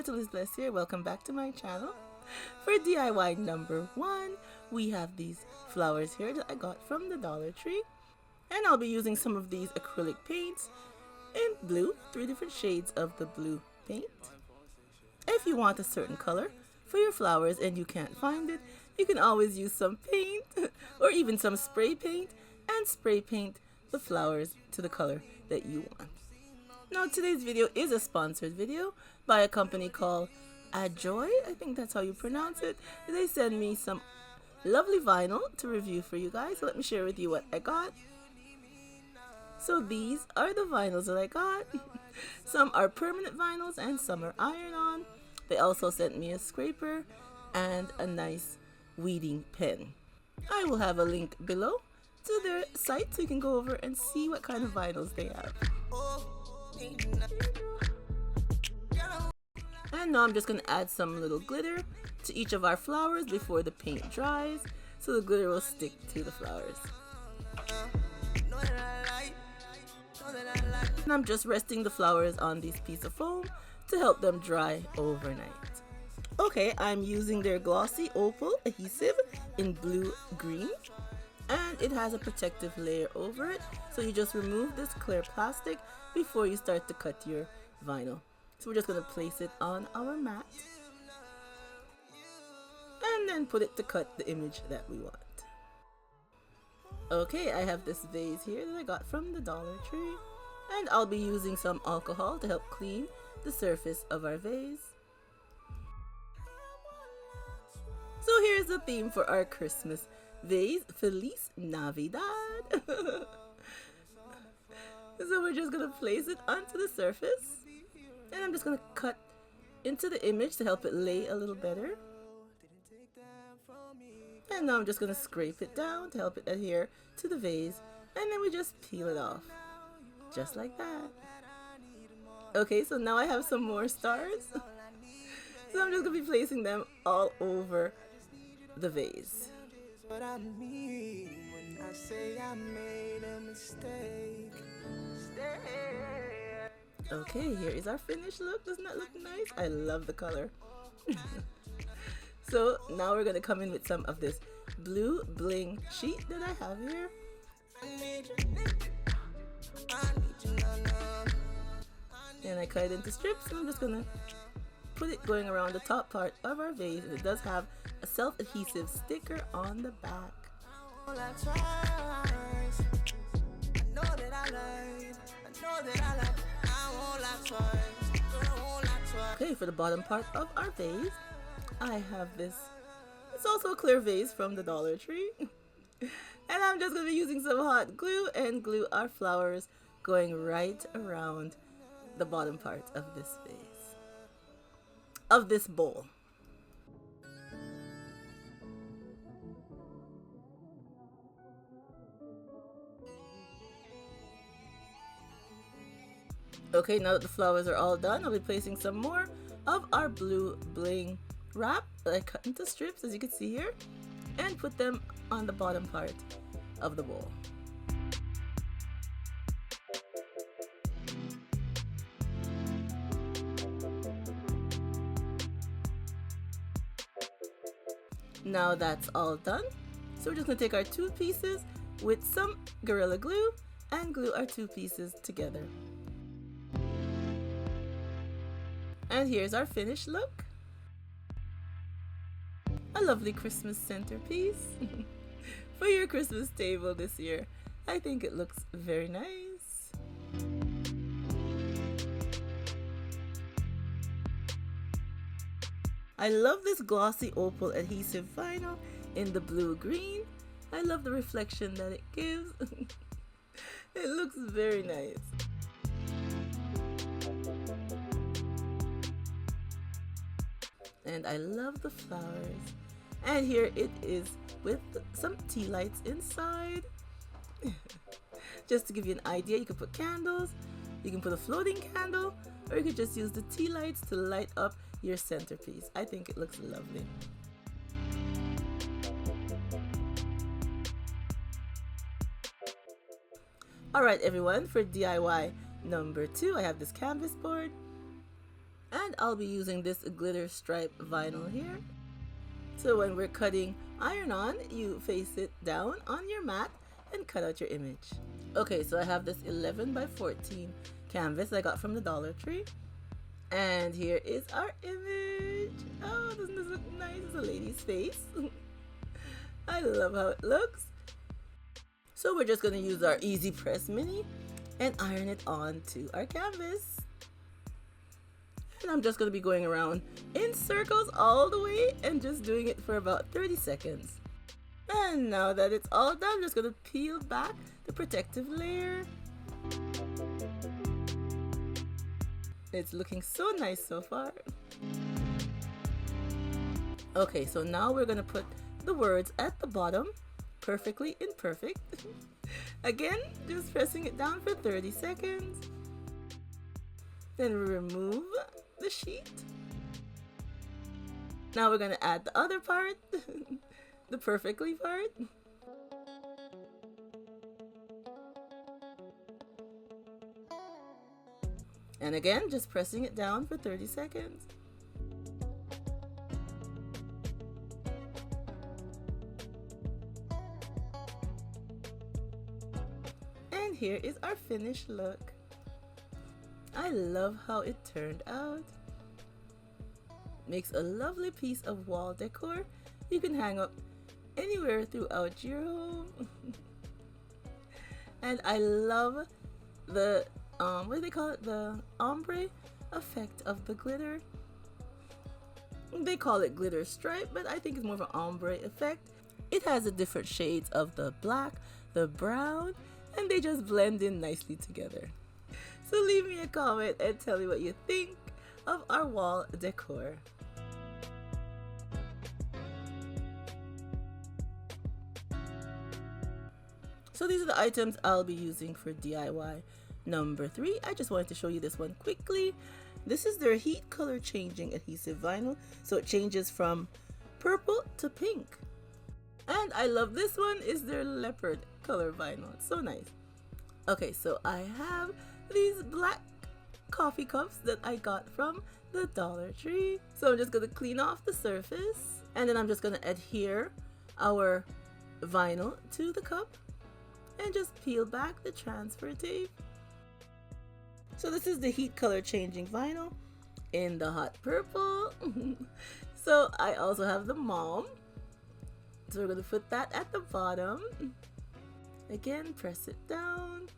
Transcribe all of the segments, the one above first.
Petalisbless here. Welcome back to my channel. For DIY number 1, we have these flowers here that I got from the Dollar Tree. And I'll be using some of these acrylic paints in blue, 3 different shades of the blue paint. If you want a certain color for your flowers and you can't find it, you can always use some paint or even some spray paint and spray paint the flowers to the color that you want. Now today's video is a sponsored video by a company called Ahijoy, I think that's how you pronounce it. They sent me some lovely vinyl to review for you guys, so let me share with you what I got. So these are the vinyls that I got. Some are permanent vinyls and some are iron-on. They also sent me a scraper and a nice weeding pen. I will have a link below to their site so you can go over and see what kind of vinyls they have. And now I'm just going to add some little glitter to each of our flowers before the paint dries, so the glitter will stick to the flowers. And I'm just resting the flowers on this piece of foam to help them dry overnight. Okay, I'm using their glossy opal adhesive in blue green, and it has a protective layer over it, so you just remove this clear plastic before you start to cut your vinyl. So we're just going to place it on our mat and then put it to cut the image that we want. Okay, I have this vase here that I got from the Dollar Tree, and I'll be using some alcohol to help clean the surface of our vase. So here's the theme for our Christmas vase: Feliz Navidad. So we're just going to place it onto the surface, and I'm just going to cut into the image to help it lay a little better. And now I'm just going to scrape it down to help it adhere to the vase, and then we just peel it off, just like that. Okay, so now I have some more stars. So I'm just going to be placing them all over the vase. Okay, here is our finished look. Doesn't that look nice? I love the color. So now we're going to come in with some of this blue bling sheet that I have here. And I cut it into strips, and I'm just going to put it going around the top part of our vase, and it does have a self-adhesive sticker on the back. Okay, for the bottom part of our vase, I have this. It's also a clear vase from the Dollar Tree. And I'm just going to be using some hot glue and glue our flowers going right around the bottom part of this vase, of this bowl. Okay, now that the flowers are all done, I'll be placing some more of our blue bling wrap that I cut into strips, as you can see here, and put them on the bottom part of the bowl. Now that's all done. So we're just going to take our 2 pieces with some Gorilla Glue and glue our 2 pieces together. And here's our finished look. A lovely Christmas centerpiece for your Christmas table this year. I think it looks very nice. I love this glossy opal adhesive vinyl in the blue green. I love the reflection that it gives. It looks very nice. And I love the flowers. And here it is with some tea lights inside. Just to give you an idea, you could put candles, you can put a floating candle, or you could just use the tea lights to light up your centerpiece. I think it looks lovely. Alright everyone, for DIY number 2, I have this canvas board. And I'll be using this glitter stripe vinyl here. So when we're cutting iron on, you face it down on your mat and cut out your image. Okay, so I have this 11 by 14 canvas I got from the Dollar Tree. And here is our image. Oh, doesn't this look nice? It's a lady's face. I love how it looks. So we're just going to use our Easy Press Mini and iron it onto our canvas. And I'm just going to be going around in circles all the way and just doing it for about 30 seconds. And now that it's all done, I'm just going to peel back the protective layer. It's looking so nice so far. Okay, so now we're going to put the words at the bottom, perfectly imperfect. Again, just pressing it down for 30 seconds. Then we remove the sheet. Now we're going to add the other part, the perfectly part. And again, just pressing it down for 30 seconds. And here is our finished look. I love how it turned out. Makes a lovely piece of wall decor you can hang up anywhere throughout your home. And I love the what do they call it? The ombre effect of the glitter. They call it glitter stripe, but I think it's more of an ombre effect. It has the different shades of the black, the brown, and they just blend in nicely together. So leave me a comment and tell me what you think of our wall decor. So these are the items I'll be using for DIY number 3. I just wanted to show you this one quickly. This is their heat color changing adhesive vinyl, so it changes from purple to pink. And I love this one, is their leopard color vinyl. It's so nice. Okay, so I have these black coffee cups that I got from the Dollar Tree. So I'm just going to clean off the surface, and then I'm just going to adhere our vinyl to the cup and just peel back the transfer tape. So this is the heat color changing vinyl in the hot purple. So I also have the mom. So we're going to put that at the bottom. Again, press it down.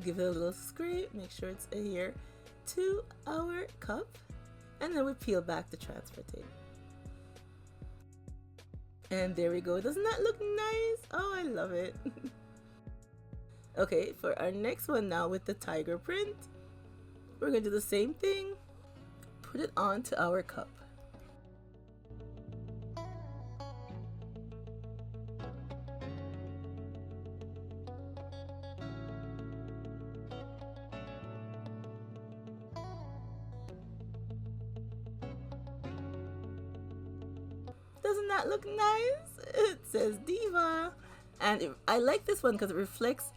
Give it a little scrape. Make sure it's adhere to our cup. And then we peel back the transfer tape. And there we go. Doesn't that look nice? Oh, I love it. Okay, for our next one now with the tiger print, we're going to do the same thing. Put it onto our cup. Doesn't that look nice? It says Diva. And I like this one because it reflects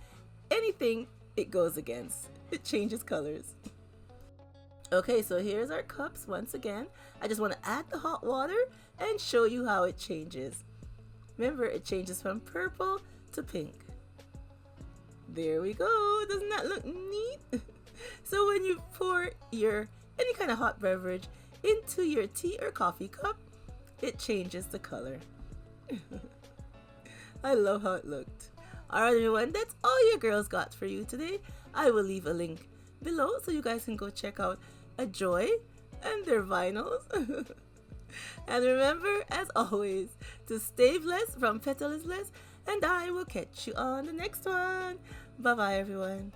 anything it goes against. It changes colors. Okay, so here's our cups once again. I just want to add the hot water and show you how it changes. Remember, it changes from purple to pink. There we go. Doesn't that look neat? So when you pour your any kind of hot beverage into your tea or coffee cup, it changes the color. I love how it looked. Alright everyone, that's all your girls got for you today. I will leave a link below so you guys can go check out Ahijoy and their vinyls. And remember, as always, to stay blessed from Petalisbless, and I will catch you on the next one. Bye bye everyone.